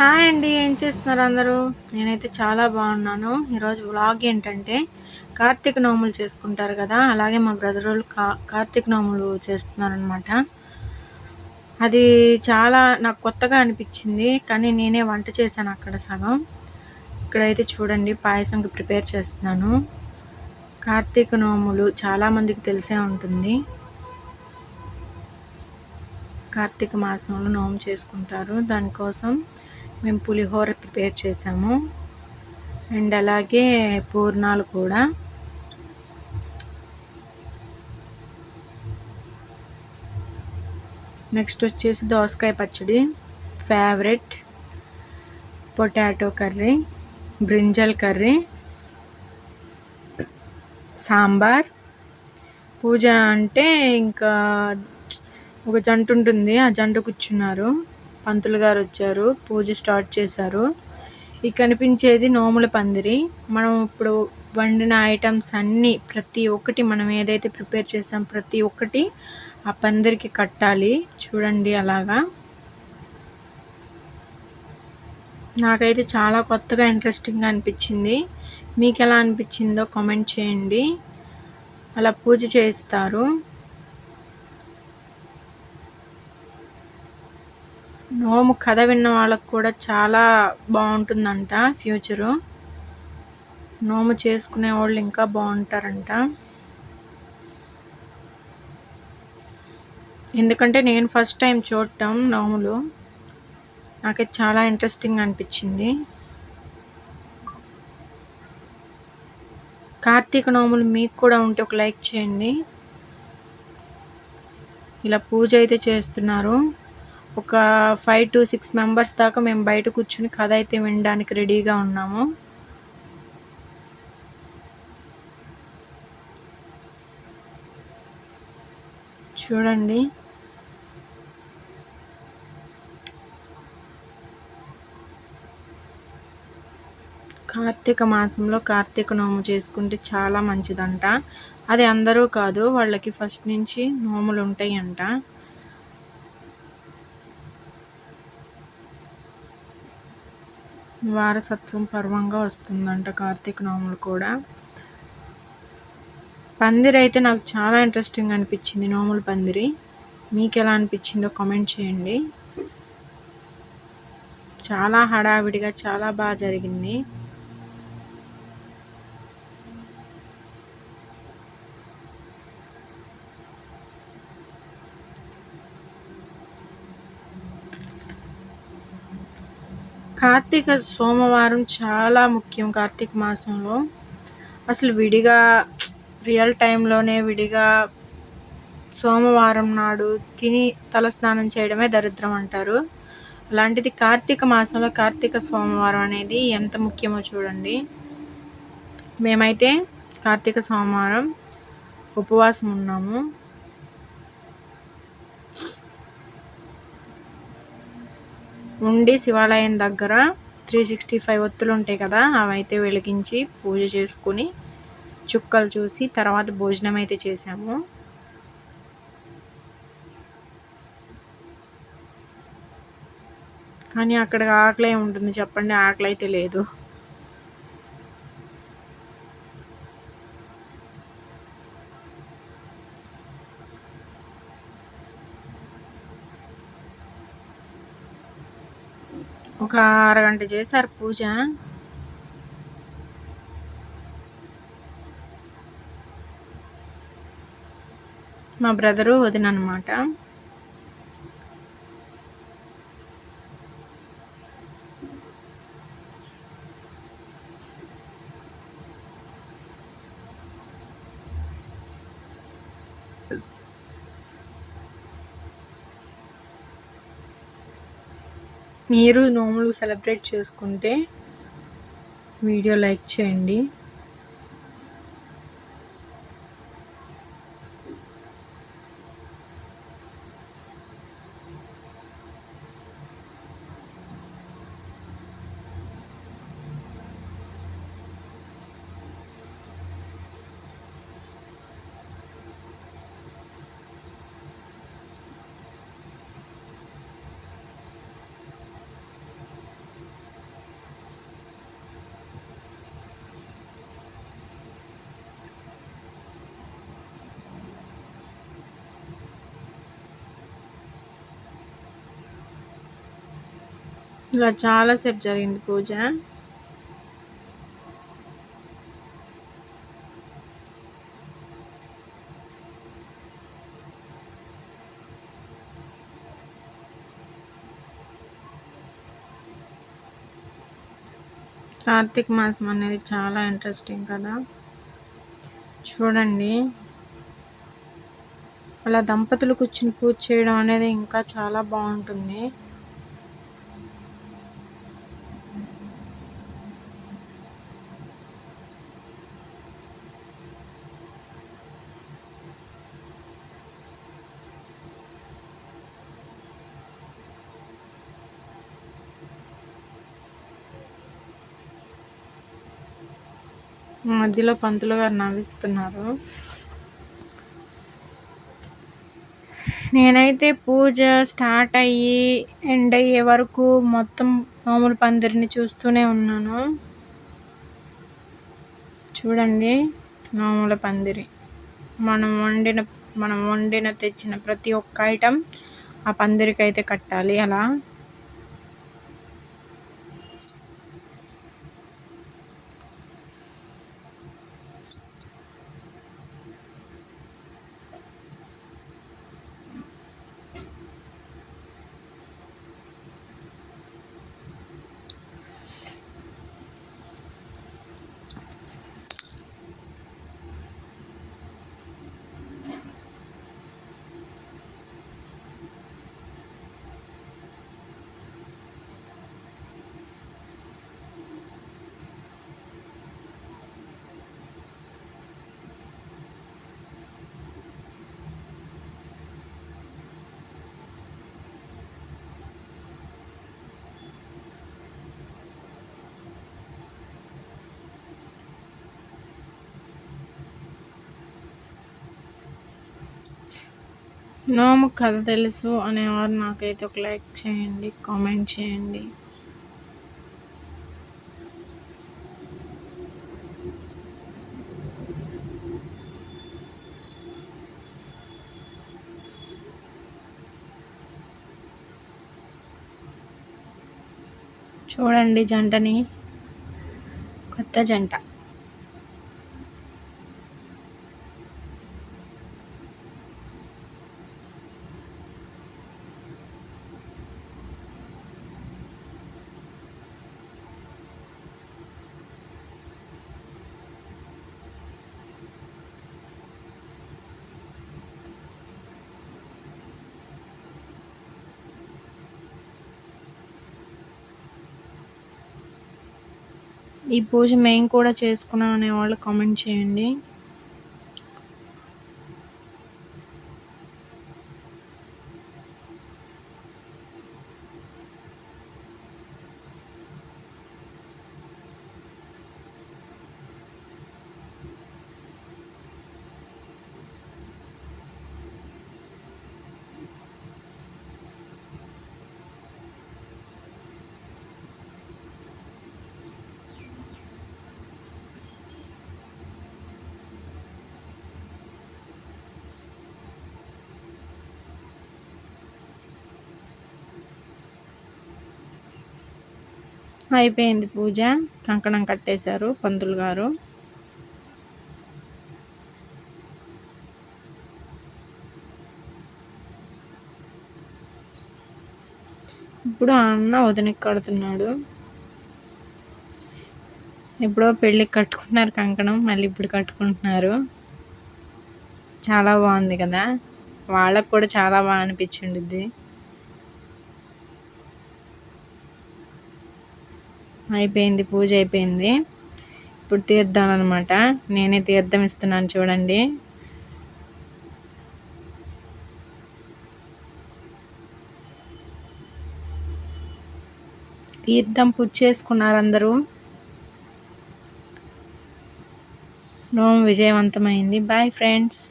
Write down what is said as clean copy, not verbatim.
Hi అండి. ఏం చేస్తున్నారు అందరూ? నేనైతే చాలా బాగున్నాను. ఈరోజు వ్లాగ్ ఏంటంటే కార్తీక నోములు చేసుకుంటారు కదా, అలాగే మా బ్రదరోళ్ళు కార్తీక నోములు చేస్తున్నారనమాట. అది చాలా నాకు కొత్తగా అనిపించింది, కానీ నేనే వంట చేశాను అక్కడ సగం. ఇక్కడైతే చూడండి, పాయసంకి ప్రిపేర్ చేస్తున్నాను. కార్తీక నోములు చాలామందికి తెలిసే ఉంటుంది. కార్తీక మాసంలో నోము చేసుకుంటారు. దానికోసం మేము పులిహోర ప్రిపేర్ చేసాము, అండ్ అలాగే పూర్ణాలు కూడా. నెక్స్ట్ వచ్చేసి దోసకాయ పచ్చడి, favourite, potato curry, brinjal curry, sambar. పూజ అంటే ఇంకా ఒక జంట ఉంటుంది, ఆ జంట కూర్చున్నారు. పంతులు గారు వచ్చారు, పూజ స్టార్ట్ చేశారు. ఈ కనిపించేది నోముల పందిరి. మనం ఇప్పుడు వండిన ఐటమ్స్ అన్నీ, ప్రతి ఒక్కటి మనం ఏదైతే ప్రిపేర్ చేసాం ప్రతి ఒక్కటి ఆ పందిరికి కట్టాలి. చూడండి అలాగా. నాకైతే చాలా కొత్తగా ఇంట్రెస్టింగ్గా అనిపించింది. మీకు ఎలా అనిపించిందో కామెంట్ చేయండి. అలా పూజ చేస్తారు. నోము కథ విన్న వాళ్ళకు కూడా చాలా బాగుంటుందంట ఫ్యూచరు. నోము చేసుకునే వాళ్ళు ఇంకా బాగుంటారంట. ఎందుకంటే నేను ఫస్ట్ టైం చూడటం నోములు, నాకైతే చాలా ఇంట్రెస్టింగ్ అనిపించింది. కార్తీక నోములు మీకు కూడా ఉంటే ఒక లైక్ చేయండి. ఇలా పూజ అయితే చేస్తున్నారు. ఒక 5 to 6 మెంబర్స్ దాకా మేము బయట కూర్చుని కథ అయితే వినడానికి రెడీగా ఉన్నాము. చూడండి, కార్తీక మాసంలో కార్తీక నోము చేసుకుంటే చాలా మంచిదంట. అది అందరూ కాదు, వాళ్ళకి ఫస్ట్ నుంచి నోములు ఉంటాయంట. వారసత్వం పర్వంగా వస్తుందంట కార్తీక నోములు కూడా. పందిరి అయితే నాకు చాలా ఇంట్రెస్టింగ్ అనిపించింది, నోముల పందిరి. మీకు ఎలా అనిపించిందో కామెంట్ చేయండి. చాలా హడావిడిగా చాలా బాగా జరిగింది. కార్తీక సోమవారం చాలా ముఖ్యం కార్తీక మాసంలో. అసలు విడిగా రియల్ టైంలోనే విడిగా సోమవారం నాడు తిని తలస్నానం చేయడమే దరిద్రం అంటారు. అలాంటిది కార్తీక మాసంలో కార్తీక సోమవారం అనేది ఎంత ముఖ్యమో చూడండి. మేమైతే కార్తీక సోమవారం ఉపవాసం ఉన్నాము. ఉండి శివాలయం దగ్గర 365 ఒత్తులు ఉంటాయి కదా, అవైతే వెలిగించి పూజ చేసుకుని చుక్కలు చూసి తర్వాత భోజనం అయితే చేసాము. కానీ అక్కడ ఆకలి ఉంటుంది చెప్పండి, ఆకలి అయితే లేదు. ఒక అరగంట చేశారు పూజ. మా బ్రదరు వదిన అనమాట. మీరు నోములు సెలబ్రేట్ చేసుకుంటే వీడియో లైక్ చేయండి. ఇలా చాలాసేపు జరిగింది పూజ. కార్తీక మాసం అనేది చాలా ఇంట్రెస్టింగ్ కదా. చూడండి, అలా దంపతులు కూర్చుని పూజ చేయడం అనేది ఇంకా చాలా బాగుంటుంది. మధ్యలో పంతులు గారు నవ్విస్తున్నారు. నేనైతే పూజ స్టార్ట్ అయ్యి ఎండ్ అయ్యే వరకు మొత్తం నోముల పందిరిని చూస్తూనే ఉన్నాను. చూడండి, నోముల పందిరి మనం వండిన తెచ్చిన ప్రతి ఒక్క ఐటెం ఆ పందిరికి అయితే కట్టాలి. అలా నోము కథ తెలుసు అనేవారు నాకైతే ఒక లైక్ చేయండి, కామెంట్ చేయండి. చూడండి జంటని, కొత్త జంట. ఈ పూజ మేము కూడా చేసుకున్నాం అనేవాళ్ళు కామెంట్ చేయండి. అయిపోయింది పూజ, కంకణం కట్టేశారు పంతులు గారు. ఇప్పుడు అన్న వదినకి కడుతున్నాడు. ఎప్పుడో పెళ్ళికి కట్టుకుంటున్నారు కంకణం, మళ్ళీ ఇప్పుడు కట్టుకుంటున్నారు. చాలా బాగుంది కదా, వాళ్ళకు కూడా చాలా బాగా అనిపించింది. అయిపోయింది, పూజ అయిపోయింది. ఇప్పుడు తీర్థం అనమాట. నేనే తీర్థం ఇస్తున్నాను చూడండి. తీర్థం పూజ చేసుకున్నారు అందరూ. నోము విజయవంతమైంది. Bye friends.